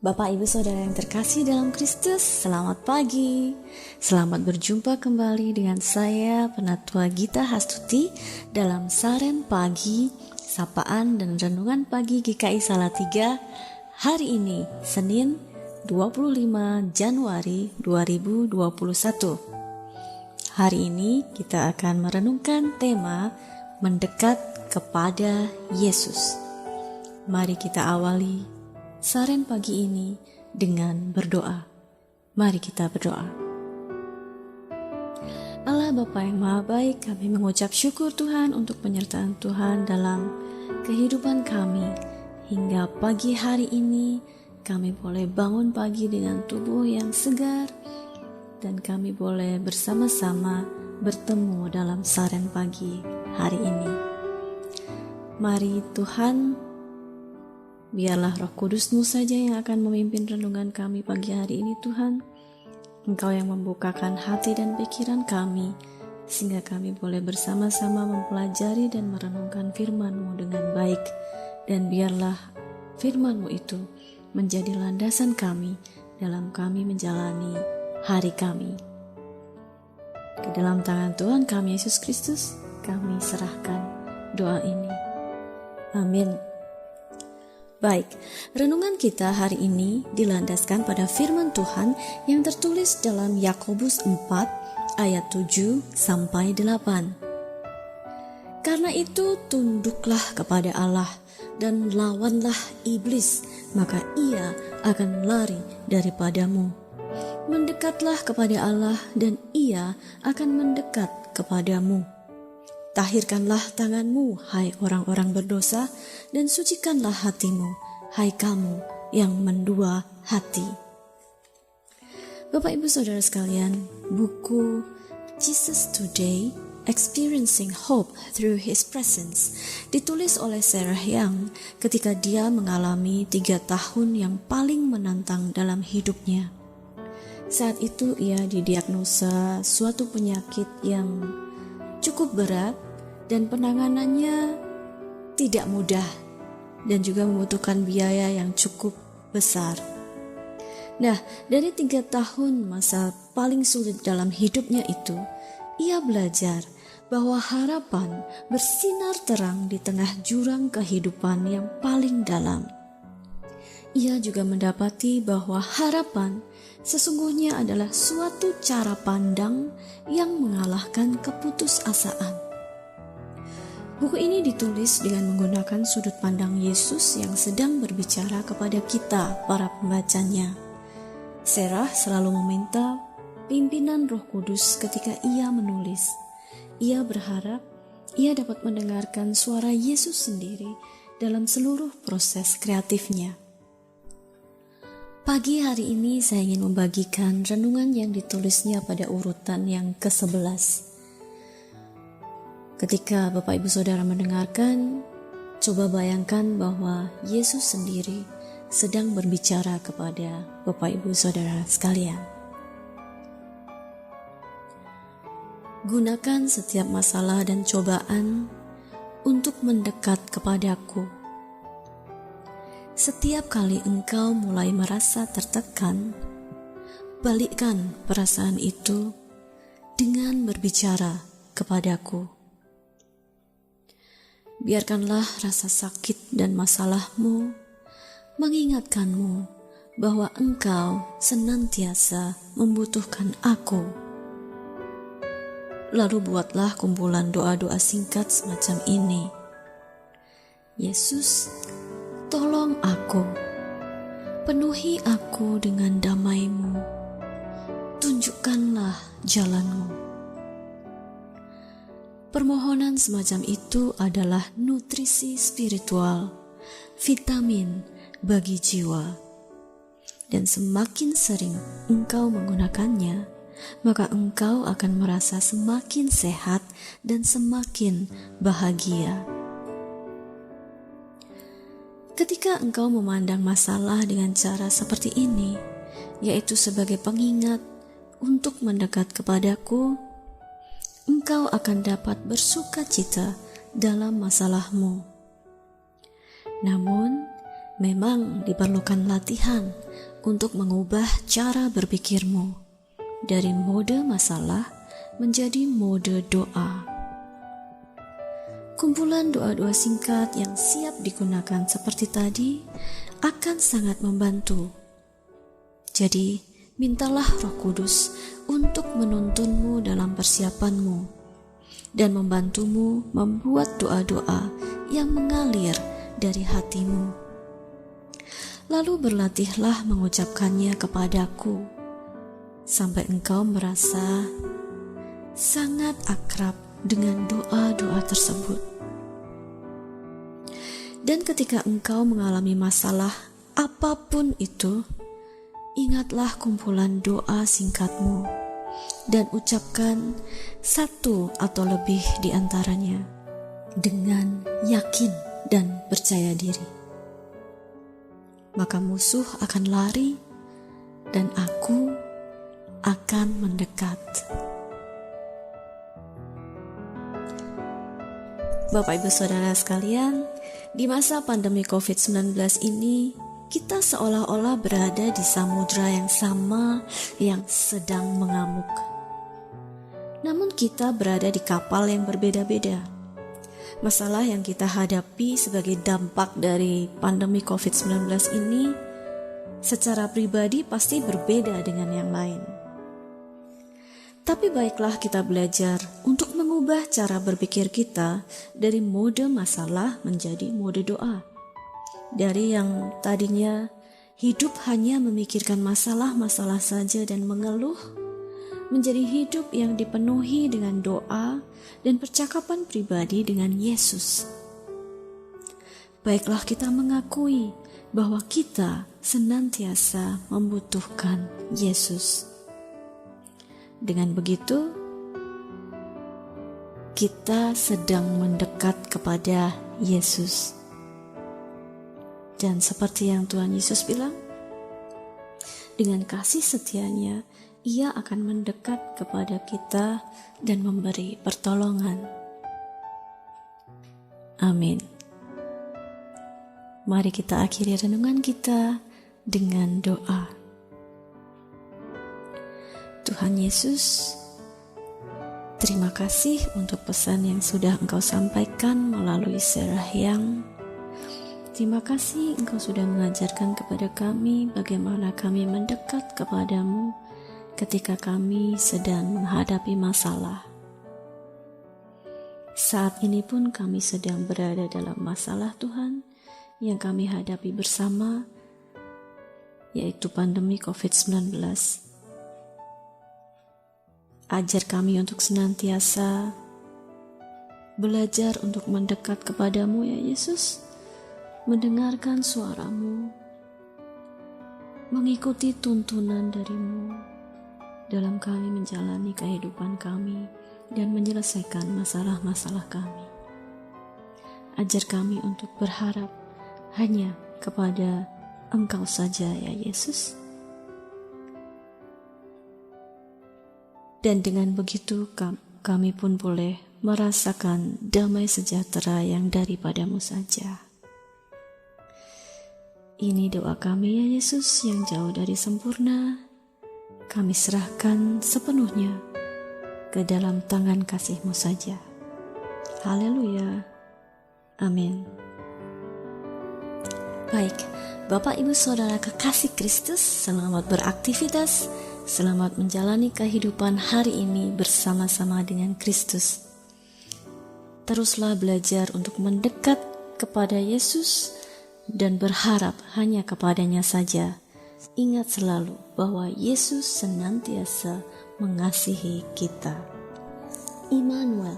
Bapak, Ibu, Saudara yang terkasih dalam Kristus, selamat pagi. Selamat berjumpa kembali dengan saya, Penatua Gita Hastuti, dalam Saren Pagi, Sapaan dan Renungan Pagi GKI Salatiga. Hari ini, Senin 25 Januari 2021. Hari ini kita akan merenungkan tema mendekat kepada Yesus. Mari kita awali Saren pagi ini dengan berdoa. Mari kita berdoa. Allah Bapa yang Maha Baik, kami mengucap syukur Tuhan untuk penyertaan Tuhan dalam kehidupan kami. Hingga pagi hari ini kami boleh bangun pagi dengan tubuh yang segar dan kami boleh bersama-sama bertemu dalam Saren pagi hari ini. Mari Tuhan, biarlah Roh Kudus-Mu saja yang akan memimpin renungan kami pagi hari ini Tuhan. Engkau yang membukakan hati dan pikiran kami, sehingga kami boleh bersama-sama mempelajari dan merenungkan firman-Mu dengan baik. Dan biarlah firman-Mu itu menjadi landasan kami dalam kami menjalani hari kami. Ke dalam tangan Tuhan kami Yesus Kristus, kami serahkan doa ini. Amin. Baik, renungan kita hari ini dilandaskan pada firman Tuhan yang tertulis dalam Yakobus 4 ayat 7 sampai 8. Karena itu tunduklah kepada Allah dan lawanlah iblis, maka ia akan lari daripadamu. Mendekatlah kepada Allah dan ia akan mendekat kepadamu. Tahirkanlah tanganmu, hai orang-orang berdosa, dan sucikanlah hatimu, hai kamu yang mendua hati. Bapak, Ibu, Saudara sekalian, buku Jesus Today, Experiencing Hope Through His Presence ditulis oleh Sarah Young ketika dia mengalami 3 tahun yang paling menantang dalam hidupnya. Saat itu ia didiagnosa suatu penyakit yang cukup berat dan penanganannya tidak mudah dan juga membutuhkan biaya yang cukup besar. Nah, dari 3 tahun masa paling sulit dalam hidupnya itu, ia belajar bahwa harapan bersinar terang di tengah jurang kehidupan yang paling dalam. Ia juga mendapati bahwa harapan sesungguhnya adalah suatu cara pandang yang mengalahkan keputusasaan. Buku ini ditulis dengan menggunakan sudut pandang Yesus yang sedang berbicara kepada kita, para pembacanya. Sarah selalu meminta pimpinan Roh Kudus ketika ia menulis. Ia berharap ia dapat mendengarkan suara Yesus sendiri dalam seluruh proses kreatifnya. Pagi hari ini saya ingin membagikan renungan yang ditulisnya pada urutan yang ke-11. Ketika Bapak Ibu Saudara mendengarkan, coba bayangkan bahwa Yesus sendiri sedang berbicara kepada Bapak Ibu Saudara sekalian. Gunakan setiap masalah dan cobaan untuk mendekat kepadaku. Setiap kali engkau mulai merasa tertekan, balikkan perasaan itu dengan berbicara kepadaku. Biarkanlah rasa sakit dan masalahmu mengingatkanmu bahwa engkau senantiasa membutuhkan aku. Lalu buatlah kumpulan doa-doa singkat semacam ini. Yesus, tolong aku, penuhi aku dengan damai-Mu, tunjukkanlah jalan-Mu. Permohonan semacam itu adalah nutrisi spiritual, vitamin bagi jiwa. Dan semakin sering engkau menggunakannya, maka engkau akan merasa semakin sehat dan semakin bahagia. Ketika engkau memandang masalah dengan cara seperti ini, yaitu sebagai pengingat untuk mendekat kepadaku, engkau akan dapat bersuka cita dalam masalahmu. Namun, memang diperlukan latihan untuk mengubah cara berpikirmu dari mode masalah menjadi mode doa. Kumpulan doa-doa singkat yang siap digunakan seperti tadi akan sangat membantu. Jadi, mintalah Roh Kudus untuk menuntunmu dalam persiapanmu dan membantumu membuat doa-doa yang mengalir dari hatimu. Lalu berlatihlah mengucapkannya kepadaku sampai engkau merasa sangat akrab dengan doa-doa tersebut. Dan ketika engkau mengalami masalah apapun itu, ingatlah kumpulan doa singkatmu dan ucapkan satu atau lebih di antaranya dengan yakin dan percaya diri. Maka musuh akan lari dan aku akan mendekat. Bapak Ibu Saudara sekalian, di masa pandemi COVID-19 ini, kita seolah-olah berada di samudra yang sama yang sedang mengamuk. Namun kita berada di kapal yang berbeda-beda. Masalah yang kita hadapi sebagai dampak dari pandemi COVID-19 ini secara pribadi pasti berbeda dengan yang lain. Tapi baiklah kita belajar untuk mengubah cara berpikir kita dari mode masalah menjadi mode doa. Dari yang tadinya hidup hanya memikirkan masalah-masalah saja dan mengeluh, menjadi hidup yang dipenuhi dengan doa dan percakapan pribadi dengan Yesus. Baiklah kita mengakui bahwa kita senantiasa membutuhkan Yesus. Dengan begitu, kita sedang mendekat kepada Yesus. Dan seperti yang Tuhan Yesus bilang, dengan kasih setianya, Ia akan mendekat kepada kita dan memberi pertolongan. Amin. Mari kita akhiri renungan kita dengan doa. Tuhan Yesus, terima kasih untuk pesan yang sudah Engkau sampaikan melalui Sarah Young. Terima kasih Engkau sudah mengajarkan kepada kami bagaimana kami mendekat kepadamu ketika kami sedang menghadapi masalah. Saat ini pun kami sedang berada dalam masalah Tuhan yang kami hadapi bersama, yaitu pandemi COVID-19. Ajar kami untuk senantiasa belajar untuk mendekat kepadamu ya Yesus, mendengarkan suaramu, mengikuti tuntunan darimu dalam kami menjalani kehidupan kami dan menyelesaikan masalah-masalah kami. Ajar kami untuk berharap hanya kepada Engkau saja ya Yesus. Dan dengan begitu kami pun boleh merasakan damai sejahtera yang daripadamu saja. Ini doa kami ya Yesus yang jauh dari sempurna. Kami serahkan sepenuhnya ke dalam tangan kasih-Mu saja. Haleluya. Amin. Baik, Bapak Ibu Saudara kekasih Kristus, selamat beraktivitas. Selamat menjalani kehidupan hari ini bersama-sama dengan Kristus. Teruslah belajar untuk mendekat kepada Yesus dan berharap hanya kepadanya saja. Ingat selalu bahwa Yesus senantiasa mengasihi kita. Immanuel.